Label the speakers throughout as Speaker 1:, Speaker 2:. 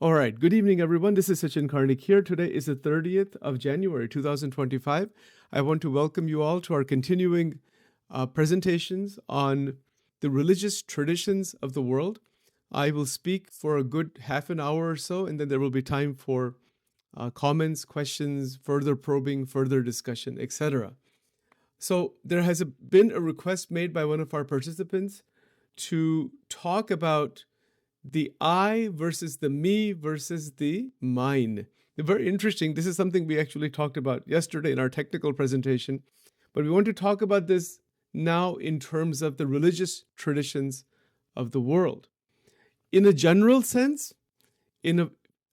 Speaker 1: All right. Good evening, everyone. This is Sachin Karnik here. Today is the 30th of January, 2025. I want to welcome you all to our continuing presentations on the religious traditions of the world. I will speak for a good half an hour or so, and then there will be time for comments, questions, further probing, further discussion, etc. So there has been a request made by one of our participants to talk about the I versus the me versus the mine. Very interesting. This is something we actually talked about yesterday in our technical presentation, but we want to talk about this now in terms of the religious traditions of the world. In a general sense,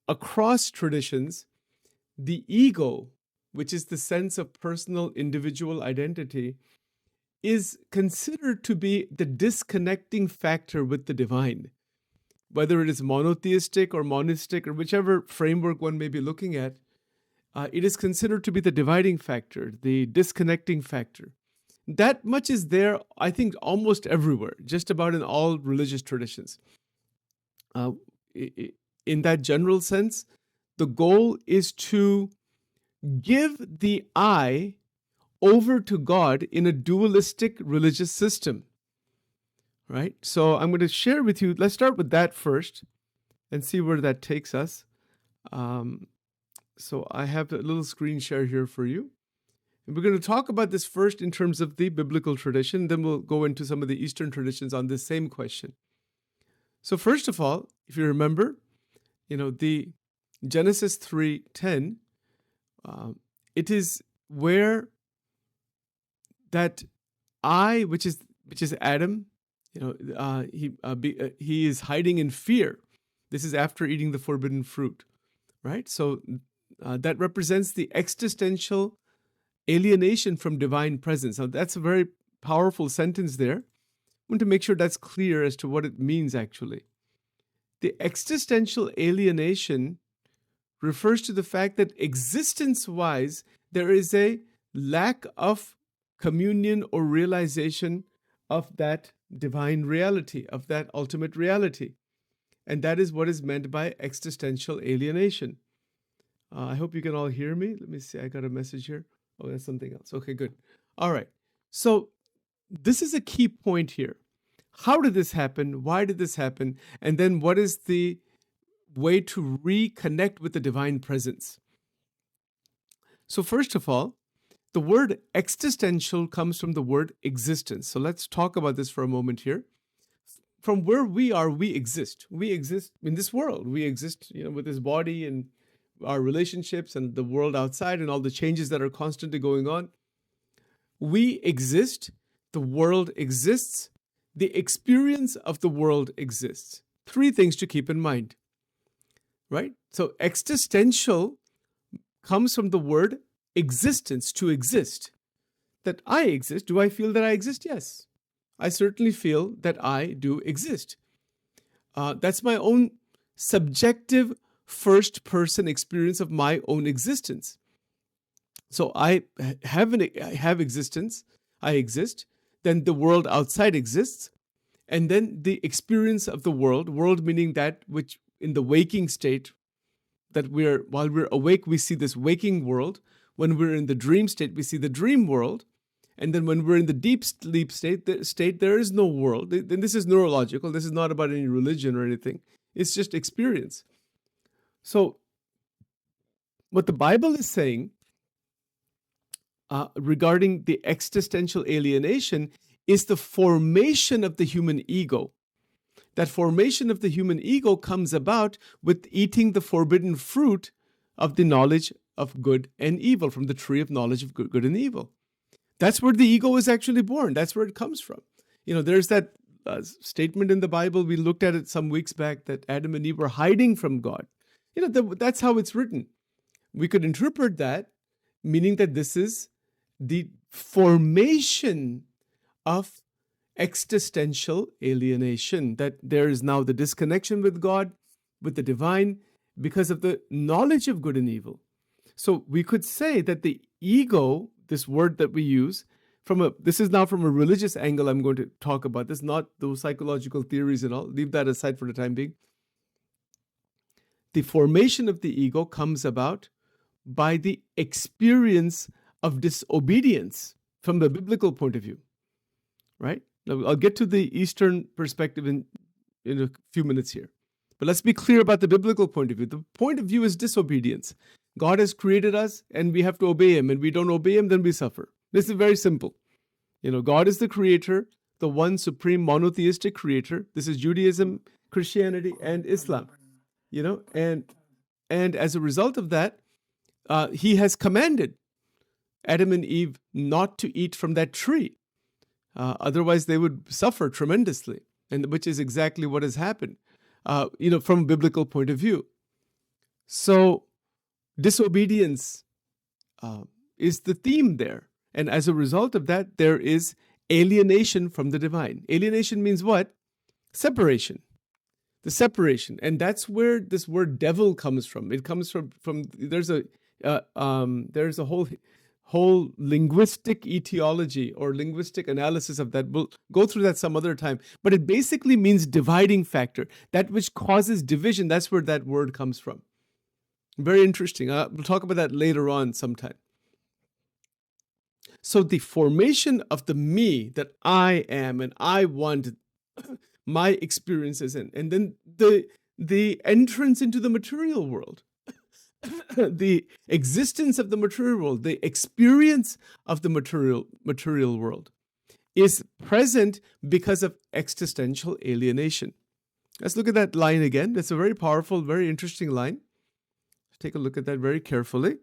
Speaker 1: across traditions, the ego, which is the sense of personal individual identity, is considered to be the disconnecting factor with the divine. Whether it is monotheistic or monistic or whichever framework one may be looking at, it is considered to be the dividing factor, the disconnecting factor. That much is there, I think, almost everywhere, just about in all religious traditions. In that general sense, the goal is to give the I over to God in a dualistic religious system. Right? So I'm going to share with you, let's start with that first and see where that takes us. So I have a little screen share here for you. And we're going to talk about this first in terms of the biblical tradition, then we'll go into some of the Eastern traditions on this same question. So first of all, if you remember, the Genesis 3:10, it is where that I, which is Adam, he is hiding in fear. This is after eating the forbidden fruit, right? So that represents the existential alienation from divine presence. Now, that's a very powerful sentence there. I want to make sure that's clear as to what it means, actually. The existential alienation refers to the fact that existence-wise, there is a lack of communion or realization of that divine reality, of that ultimate reality. And that is what is meant by existential alienation. I hope you can all hear me. Let me see. I got a message here. Oh, that's something else. Okay, good. All right. So this is a key point here. How did this happen? Why did this happen? And then what is the way to reconnect with the divine presence? So first of all, the word existential comes from the word existence. So let's talk about this for a moment here. From where we are, we exist. We exist in this world. We exist, with this body and our relationships and the world outside and all the changes that are constantly going on. We exist. The world exists. The experience of the world exists. Three things to keep in mind, right? So existential comes from the word existence, to exist. That I exist. Do I feel that I exist? Yes. I certainly feel that I do exist. That's my own subjective first-person experience of my own existence. So I have existence. I exist. Then the world outside exists. And then the experience of the world meaning that which in the waking state, that while we're awake, we see this waking world. When we're in the dream state, we see the dream world. And then when we're in the deep sleep state, there is no world. Then this is neurological. This is not about any religion or anything. It's just experience. So what the Bible is saying regarding the existential alienation is the formation of the human ego. That formation of the human ego comes about with eating the forbidden fruit of the knowledge of good and evil, from the tree of knowledge of good and evil. That's where the ego is actually born. That's where it comes from. There's that statement in the Bible, we looked at it some weeks back, that Adam and Eve were hiding from God. That's how it's written. We could interpret that, meaning that this is the formation of existential alienation, that there is now the disconnection with God, with the divine, because of the knowledge of good and evil. So we could say that the ego, this word that we use, this is now from a religious angle I'm going to talk about. This is not those psychological theories and all. Leave that aside for the time being. the formation of the ego comes about by the experience of disobedience from the biblical point of view, right? Now, I'll get to the Eastern perspective in a few minutes here. But let's be clear about the biblical point of view. The point of view is disobedience. God has created us and we have to obey him, and we don't obey him, then we suffer. This is very simple. God is the creator, the one supreme monotheistic creator. This is Judaism, Christianity, and Islam. And as a result of that, he has commanded Adam and Eve not to eat from that tree. Otherwise, they would suffer tremendously, and which is exactly what has happened, from a biblical point of view. So disobedience is the theme there. And as a result of that, there is alienation from the divine. Alienation means what? Separation. The separation. And that's where this word devil comes from. It comes from there's a whole linguistic etiology or linguistic analysis of that. We'll go through that some other time. But it basically means dividing factor. That which causes division, that's where that word comes from. Very interesting. We'll talk about that later on sometime. So the formation of the me that I am and I want, my experiences, and then the entrance into the material world, the existence of the material world, the experience of the material world is present because of existential alienation. Let's look at that line again. That's a very powerful, very interesting line. Take a look at that very carefully.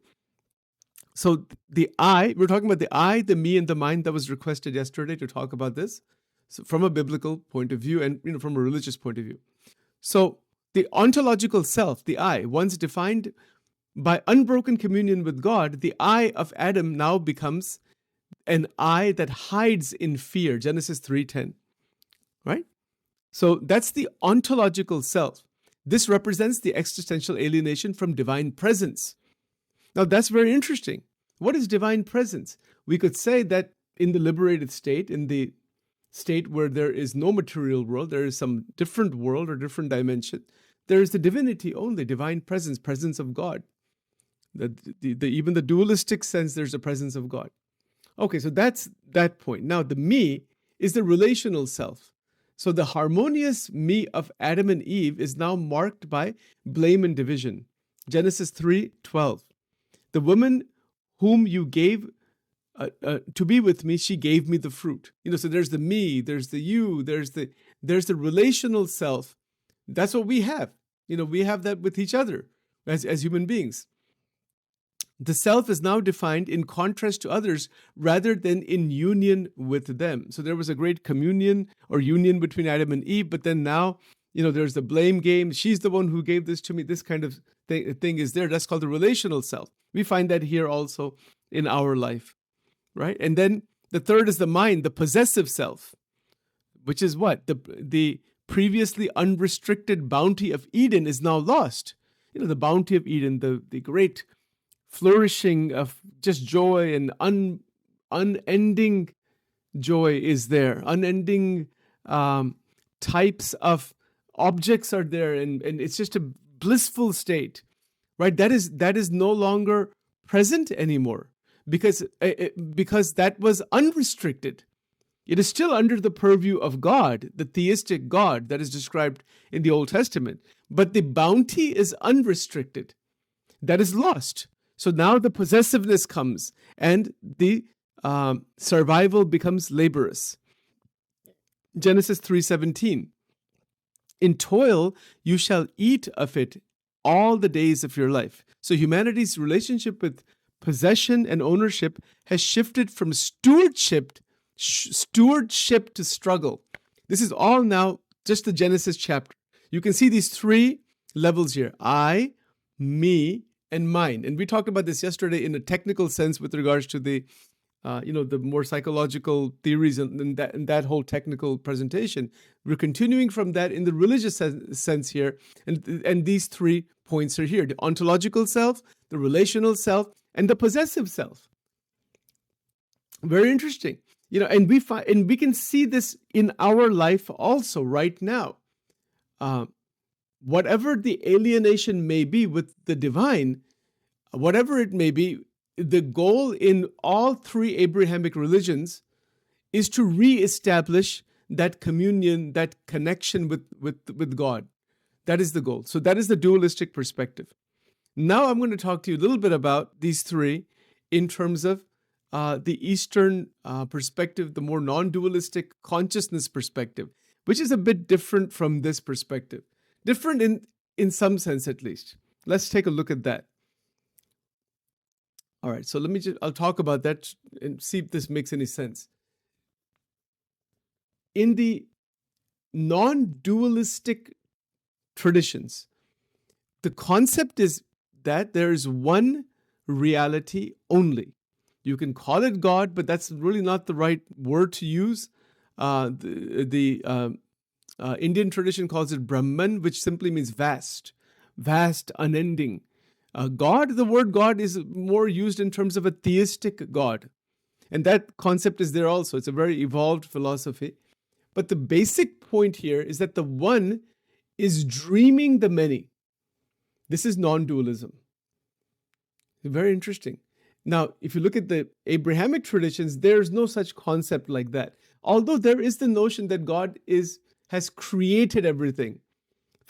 Speaker 1: So the I, we're talking about the I, the me, and the mind that was requested yesterday to talk about this. So from a biblical point of view and from a religious point of view. So the ontological self, the I, once defined by unbroken communion with God, the I of Adam now becomes an I that hides in fear. Genesis 3:10, right? So that's the ontological self. This represents the existential alienation from divine presence. Now, that's very interesting. What is divine presence? We could say that in the liberated state, in the state where there is no material world, there is some different world or different dimension, there is the divinity only, divine presence, presence of God. Even the dualistic sense, there's a presence of God. Okay, so that's that point. Now, the me is the relational self. So the harmonious me of Adam and Eve is now marked by blame and division. Genesis 3:12. The woman whom you gave to be with me, she gave me the fruit. So there's the me, there's the you, there's the relational self. That's what we have. We have that with each other as human beings. The self is now defined in contrast to others rather than in union with them. So there was a great communion or union between Adam and Eve, but then now, there's the blame game. She's the one who gave this to me. This kind of thing is there. That's called the relational self. We find that here also in our life, right? And then the third is the mind, the possessive self, which is what? The previously unrestricted bounty of Eden is now lost. The bounty of Eden, the great flourishing of just joy and unending joy is there. Unending types of objects are there, and it's just a blissful state, right? That is no longer present anymore because that was unrestricted. It is still under the purview of God, the theistic God that is described in the Old Testament, but the bounty is unrestricted. That is lost. So now the possessiveness comes and the survival becomes laborious. Genesis 3:17. In toil you shall eat of it all the days of your life. So humanity's relationship with possession and ownership has shifted from stewardship to struggle. This is all now just the Genesis chapter. You can see these three levels here: I, me, and mine. And we talked about this yesterday in a technical sense with regards to the more psychological theories and that whole technical presentation. We're continuing from that in the religious sense here, and these 3 points are here: the ontological self, the relational self, and the possessive self. Very interesting, and we can see this in our life also right now. whatever the alienation may be with the divine, whatever it may be, the goal in all three Abrahamic religions is to reestablish that communion, that connection with God. That is the goal. So that is the dualistic perspective. Now I'm going to talk to you a little bit about these three in terms of the Eastern perspective, the more non-dualistic consciousness perspective, which is a bit different from this perspective. Different in some sense, at least. Let's take a look at that. All right, so I'll talk about that and see if this makes any sense. In the non-dualistic traditions, the concept is that there is one reality only. You can call it God, but that's really not the right word to use. The Indian tradition calls it Brahman, which simply means vast, unending. God, the word God is more used in terms of a theistic God. And that concept is there also. It's a very evolved philosophy. But the basic point here is that the one is dreaming the many. This is non-dualism. Very interesting. Now, if you look at the Abrahamic traditions, there's no such concept like that. Although there is the notion that God has created everything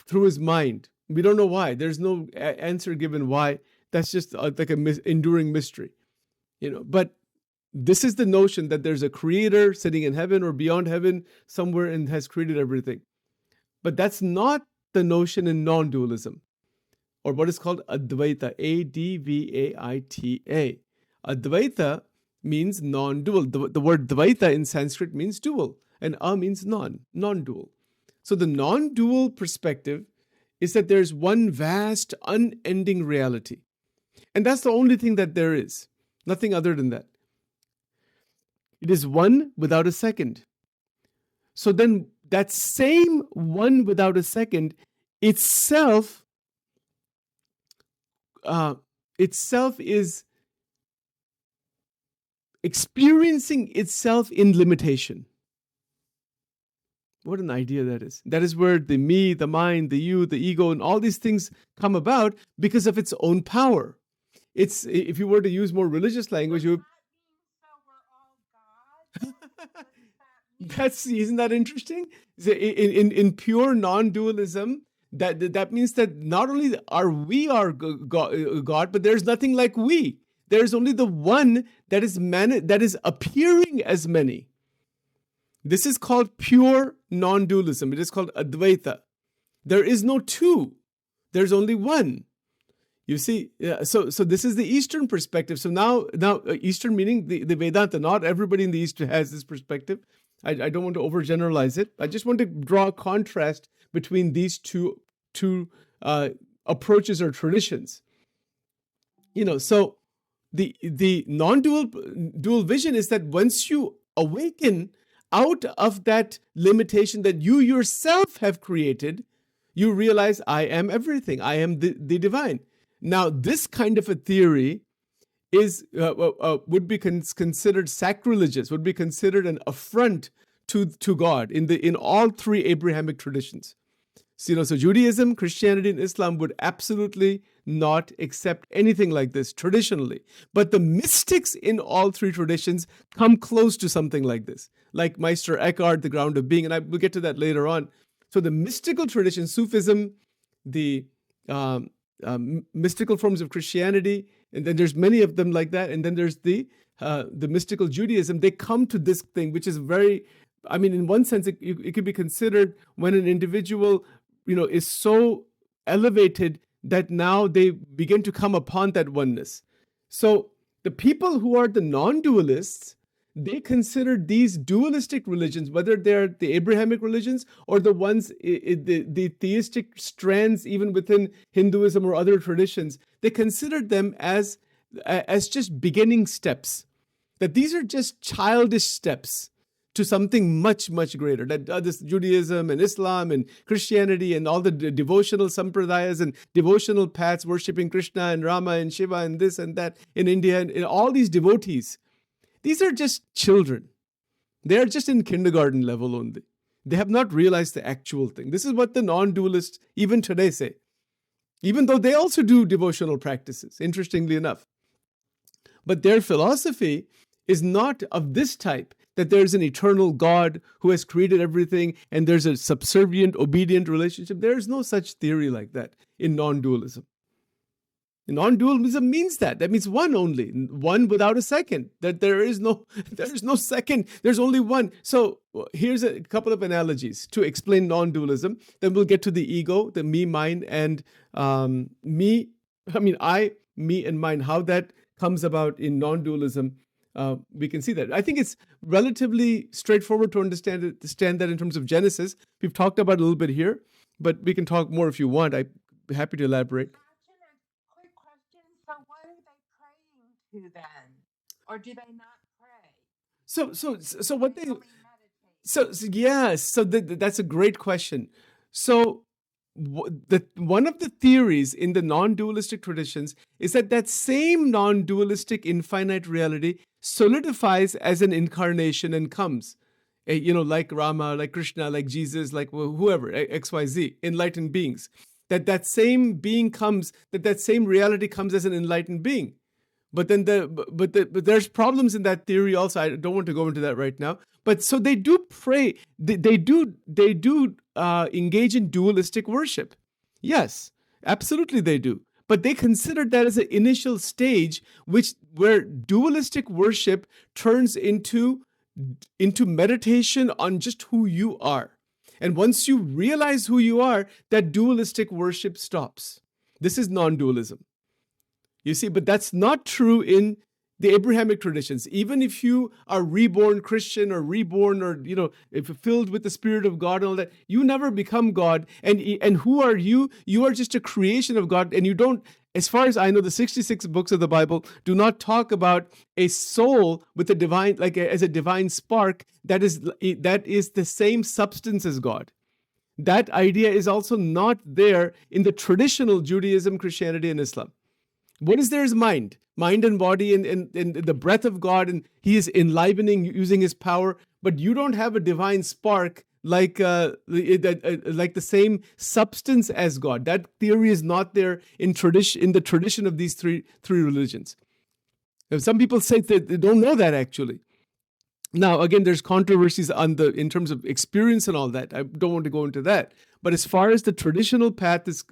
Speaker 1: through his mind. We don't know why. There's no answer given why. That's just like an enduring mystery. But this is the notion that there's a creator sitting in heaven or beyond heaven somewhere and has created everything. But that's not the notion in non-dualism, or what is called Advaita, Advaita. Advaita means non-dual. The word Dvaita in Sanskrit means dual, and means non-dual. So the non-dual perspective is that there's one vast, unending reality. And that's the only thing that there is. Nothing other than that. It is one without a second. So then that same one without a second itself is experiencing itself in limitation. What an idea that is. That is where the me, the mind, the you, the ego, and all these things come about because of its own power. It's, if you were to use more religious language, you would... Isn't that interesting? In pure non-dualism, that means that not only are we our God, but there's nothing like we. There's only the one that is appearing as many. This is called pure non-dualism. It is called Advaita. There is no two. There's only one. You see, so this is the Eastern perspective. So now Eastern meaning the Vedanta. Not everybody in the East has this perspective. I don't want to overgeneralize it. I just want to draw a contrast between these two approaches or traditions. So the non-dual vision is that once you awaken out of that limitation that you yourself have created, you realize I am everything. I am the divine. Now, this kind of a theory would be considered sacrilegious, would be considered an affront to God in all three Abrahamic traditions. So Judaism, Christianity, and Islam would absolutely not accept anything like this traditionally. But the mystics in all three traditions come close to something like this, like Meister Eckhart, the ground of being, and we'll get to that later on. So the mystical tradition, Sufism, the mystical forms of Christianity, and then there's many of them like that, and then there's the mystical Judaism. They come to this thing, which is very, in one sense, it could be considered when an individual, is so elevated that now they begin to come upon that oneness. So the people who are the non-dualists, they consider these dualistic religions, whether they're the Abrahamic religions or the ones, the theistic strands, even within Hinduism or other traditions, they consider them as just beginning steps. That these are just childish steps to something much, much greater. That this Judaism and Islam and Christianity and all the devotional sampradayas and devotional paths, worshipping Krishna and Rama and Shiva and this and that in India, and all these devotees, these are just children. They are just in kindergarten level only. They have not realized the actual thing. This is what the non-dualists even today say, even though they also do devotional practices, interestingly enough. But their philosophy is not of this type, that there's an eternal God who has created everything and there's a subservient, obedient relationship. There's no such theory like that in non-dualism. Non-dualism means that. That means one only, one without a second. That there is no second. There's only one. So here's a couple of analogies to explain non-dualism. Then we'll get to the ego, the me, mine, and me. I mean, I, me, and mine. How that comes about in non-dualism, we can see that. I think it's relatively straightforward to understand that in terms of Genesis. We've talked about it a little bit here, but we can talk more if you want. I'd be happy to elaborate.
Speaker 2: So what are they praying to then? Or do they not pray?
Speaker 1: So what they yes, so that's a great question. So one of the theories in the non-dualistic traditions is that same non-dualistic infinite reality solidifies as an incarnation and comes, like Rama, like Krishna, like Jesus, like whoever, XYZ, enlightened beings. That same being comes, that same reality comes as an enlightened being. But then but there's problems in that theory also. I don't want to go into that right now. But so they do pray. They do engage in dualistic worship. Yes, absolutely they do. But they consider that as an initial stage, where dualistic worship turns into meditation on just who you are. And once you realize who you are, that dualistic worship stops. This is non-dualism. You see, but that's not true in the Abrahamic traditions. Even if you are reborn Christian or reborn or, if filled with the Spirit of God and all that, you never become God. And who are you? You are just a creation of God. And you don't, as far as I know, the 66 books of the Bible do not talk about a soul with a divine, as a divine spark that is the same substance as God. That idea is also not there in the traditional Judaism, Christianity, and Islam. What is there is mind and body and the breath of God, and He is enlivening using His power. But you don't have a divine spark like the same substance as God. That theory is not there in the tradition of these three religions. Some people say that they don't know that actually. Now, again, there's controversies in terms of experience and all that. I don't want to go into that. But as far as the traditional paths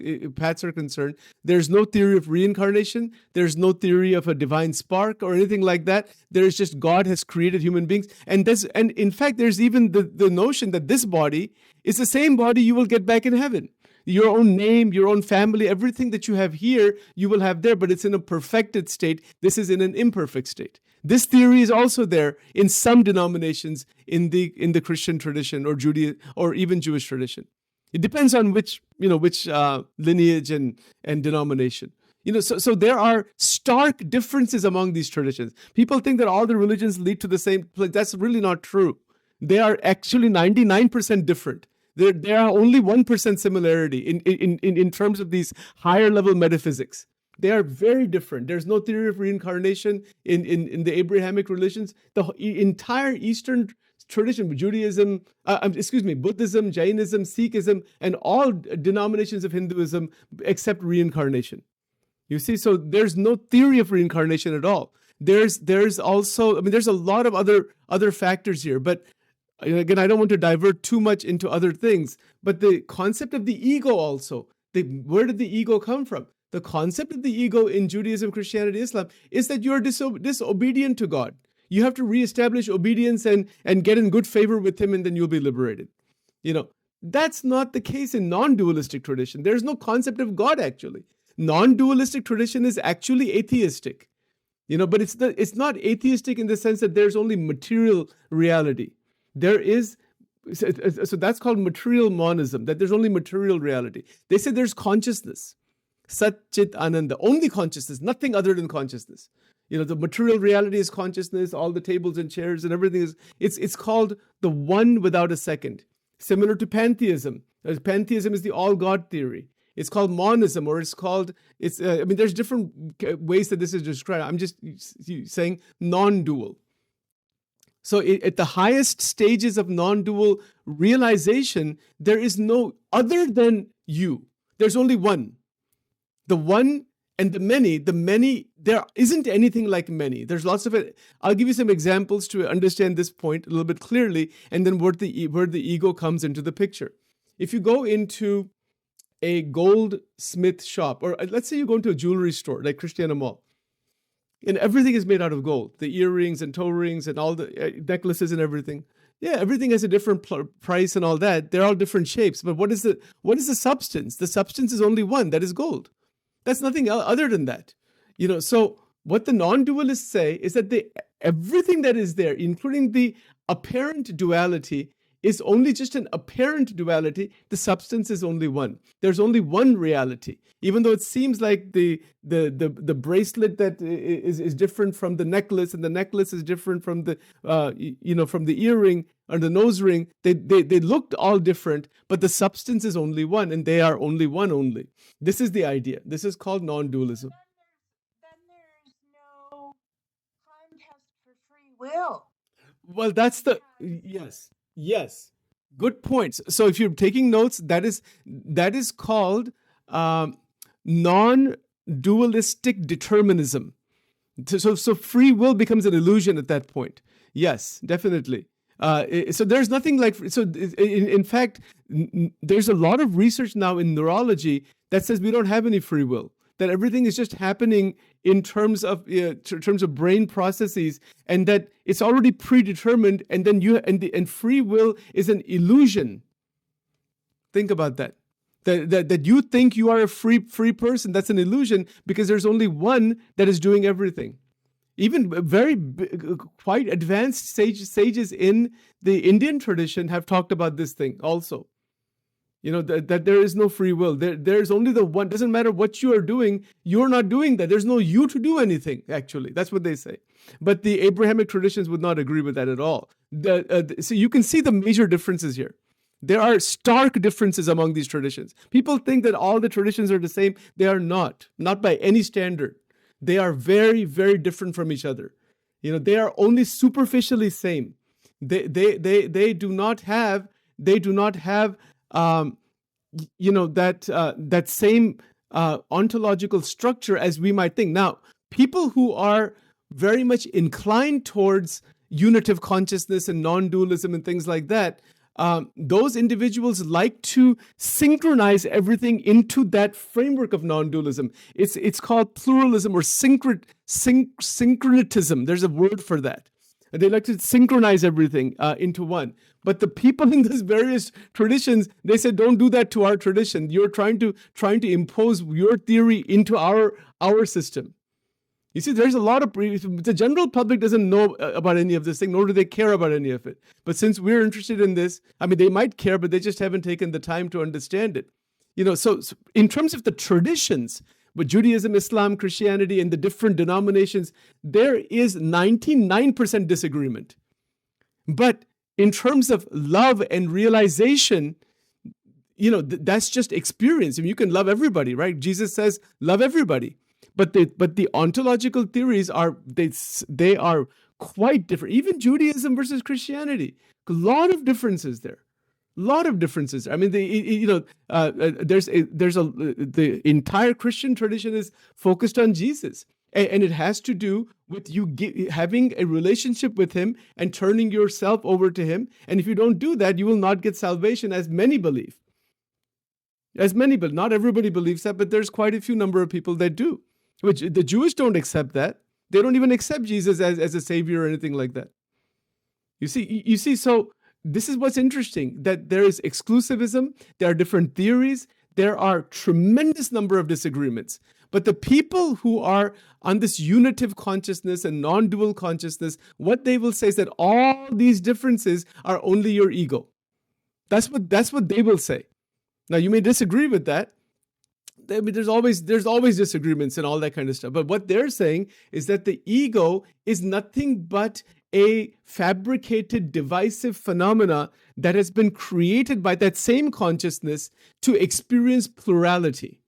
Speaker 1: are concerned, there's no theory of reincarnation. There's no theory of a divine spark or anything like that. There's just God has created human beings. And in fact, there's even the notion that this body is the same body you will get back in heaven. Your own name, your own family, everything that you have here, you will have there, but it's in a perfected state. This is in an imperfect state. This theory is also there in some denominations in the Christian tradition or Judaism or even Jewish tradition. It depends on which lineage and denomination. So there are stark differences among these traditions. People think that all the religions lead to the same place. That's really not true. They are actually 99% different. There are only 1% similarity in terms of these higher level metaphysics. They are very different. There's no theory of reincarnation in the Abrahamic religions. The entire Eastern tradition, Judaism, Buddhism, Jainism, Sikhism, and all denominations of Hinduism accept reincarnation. You see, so there's no theory of reincarnation at all. There's also, there's a lot of other factors here, but again, I don't want to divert too much into other things, but the concept of the ego also, where did the ego come from? The concept of the ego in Judaism, Christianity, Islam is that you're disobedient to God. You have to reestablish obedience and get in good favor with Him, and then you'll be liberated. That's not the case in non-dualistic tradition. There's no concept of God, actually. Non-dualistic tradition is actually atheistic. But it's not atheistic in the sense that there's only material reality. There is, so that's called material monism, that there's only material reality. They say there's consciousness. Sat Chit Ananda, only consciousness, nothing other than consciousness. The material reality is consciousness, all the tables and chairs and everything it's called the one without a second. Similar to pantheism. Pantheism is the all God theory. It's called monism, or there's different ways that this is described. I'm just saying non-dual. So at the highest stages of non-dual realization, there is no other than you. There's only one. The one and the many, there isn't anything like many. There's lots of it. I'll give you some examples to understand this point a little bit clearly, and then where the ego comes into the picture. If you go into a goldsmith shop, or let's say you go into a jewelry store like Christiana Mall, and everything is made out of gold, the earrings and toe rings and all the necklaces and everything. Yeah, everything has a different price and all that. They're all different shapes. But what is the substance? The substance is only one, that is gold. That's nothing other than that. So what the non-dualists say is that everything that is there, including the apparent duality, is only just an apparent duality. The substance is only one. There's only one reality. Even though it seems like the bracelet that is different from the necklace, and the necklace is different from the from the earring or the nose ring, they looked all different, but the substance is only one, and they are only one only. This is the idea. This is called non-dualism.
Speaker 2: Then there's no contest for free will.
Speaker 1: Well, that's the yes, good points. So if you're taking notes, that is called non-dualistic determinism. So free will becomes an illusion at that point. Yes, definitely. So there's nothing like, so in fact, there's a lot of research now in neurology that says we don't have any free will, that everything is just happening in terms of brain processes, and that it's already predetermined, and then and free will is an illusion. Think about that. That you think you are a free person, that's an illusion, because there's only one that is doing everything. Even quite advanced sages in the Indian tradition have talked about this thing also. That there is no free will. There's only the one. Doesn't matter what you are doing, you're not doing that. There's no you to do anything, actually. That's what they say. But the Abrahamic traditions would not agree with that at all. So you can see the major differences here. There are stark differences among these traditions. People think that all the traditions are the same. They are not by any standard. They are very, very different from each other. They are only superficially same. They do not have that same ontological structure as we might think. Now, people who are very much inclined towards unitive consciousness and non-dualism and things like that, those individuals like to synchronize everything into that framework of non-dualism. It's called pluralism or syncretism. There's a word for that. They like to synchronize everything into one. But the people in these various traditions, they said, don't do that to our tradition. You're trying to impose your theory into our system. You see, there's a lot of, the general public doesn't know about any of this thing, nor do they care about any of it. But since we're interested in this, they might care, but they just haven't taken the time to understand it. So in terms of the traditions, but Judaism, Islam, Christianity, and the different denominations, there is 99% disagreement. But in terms of love and realization, that's just experience. You can love everybody, right? Jesus says, love everybody. But the ontological theories are quite different. Even Judaism versus Christianity, a lot of differences there. The entire Christian tradition is focused on Jesus, and it has to do with you having a relationship with him and turning yourself over to him. And if you don't do that, you will not get salvation, as many believe. Not everybody believes that, but there's quite a few number of people that do. Which the Jewish don't accept that. They don't even accept Jesus as a savior or anything like that. You see, so this is what's interesting, that there is exclusivism, there are different theories, there are tremendous number of disagreements. But the people who are on this unitive consciousness and non-dual consciousness, what they will say is that all these differences are only your ego. That's what they will say. Now, you may disagree with that. There's always disagreements and all that kind of stuff. But what they're saying is that the ego is nothing but a fabricated, divisive phenomena that has been created by that same consciousness to experience plurality.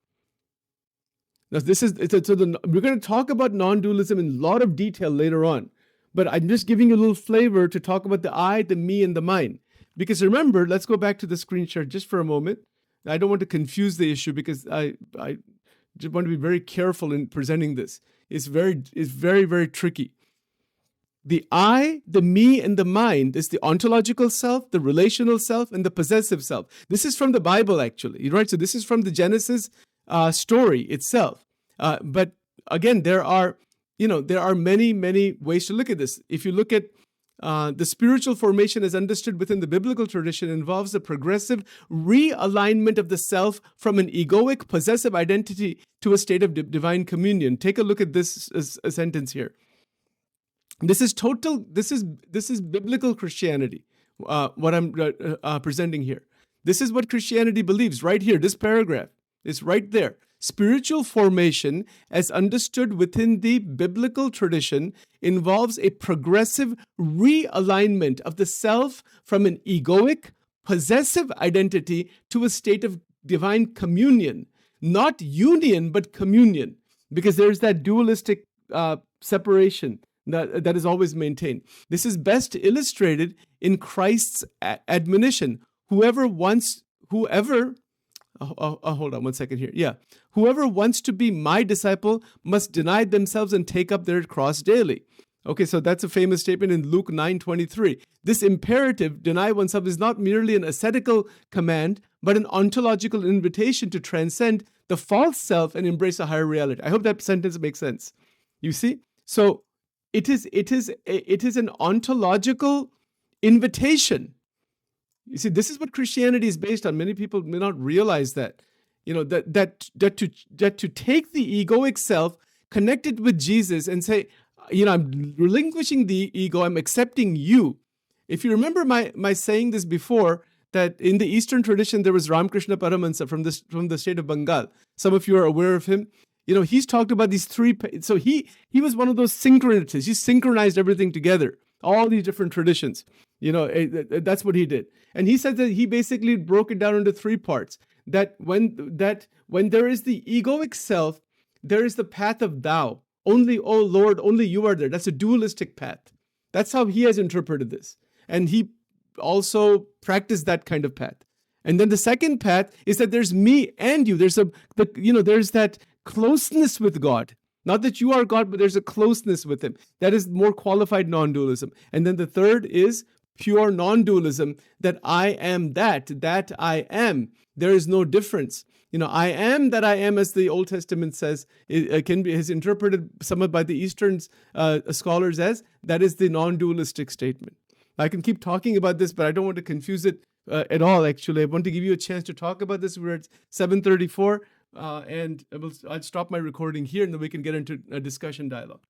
Speaker 1: Now, we're going to talk about non-dualism in a lot of detail later on. But I'm just giving you a little flavor to talk about the I, the me, and the mine. Because remember, let's go back to the screen share just for a moment. I don't want to confuse the issue because I just want to be very careful in presenting this. It's very, very tricky. The I, the me, and the mind is the ontological self, the relational self, and the possessive self. This is from the Bible, actually, right? So this is from the Genesis story itself. But again, there are many, many ways to look at this. If you look at the spiritual formation as understood within the biblical tradition involves a progressive realignment of the self from an egoic, possessive identity to a state of divine communion. Take a look at this sentence here. This is biblical Christianity, what I'm presenting here. This is what Christianity believes right here. This paragraph is right there. Spiritual formation, as understood within the biblical tradition, involves a progressive realignment of the self from an egoic, possessive identity to a state of divine communion. Not union, but communion, because there's that dualistic separation that is always maintained. This is best illustrated in Christ's admonition. Whoever wants to be my disciple must deny themselves and take up their cross daily. Okay, so that's a famous statement in Luke 9:23. This imperative, deny oneself, is not merely an ascetical command, but an ontological invitation to transcend the false self and embrace a higher reality. I hope that sentence makes sense. You see? So it is an ontological invitation. You see, this is what Christianity is based on. Many people may not realize that. That to take the egoic self, connect it with Jesus, and say, I'm relinquishing the ego, I'm accepting you. If you remember my saying this before, that in the Eastern tradition there was Ramakrishna Paramahansa from the state of Bengal. Some of you are aware of him. He's talked about these three. So he was one of those synchronists. He synchronized everything together, all these different traditions. That's what he did. And he said that he basically broke it down into three parts. That when there is the egoic self, there is the path of thou. Only, oh Lord, only you are there. That's a dualistic path. That's how he has interpreted this. And he also practiced that kind of path. And then the second path is that there's me and you. There's that closeness with God. Not that you are God, but there's a closeness with him. That is more qualified non-dualism. And then the third is pure non-dualism, that I am that I am. There is no difference. I am that I am, as the Old Testament says, is interpreted somewhat by the Eastern scholars as that is the non-dualistic statement. I can keep talking about this, but I don't want to confuse it at all, actually. I want to give you a chance to talk about this. We're at 7:34. And I'll stop my recording here, and then we can get into a discussion dialogue.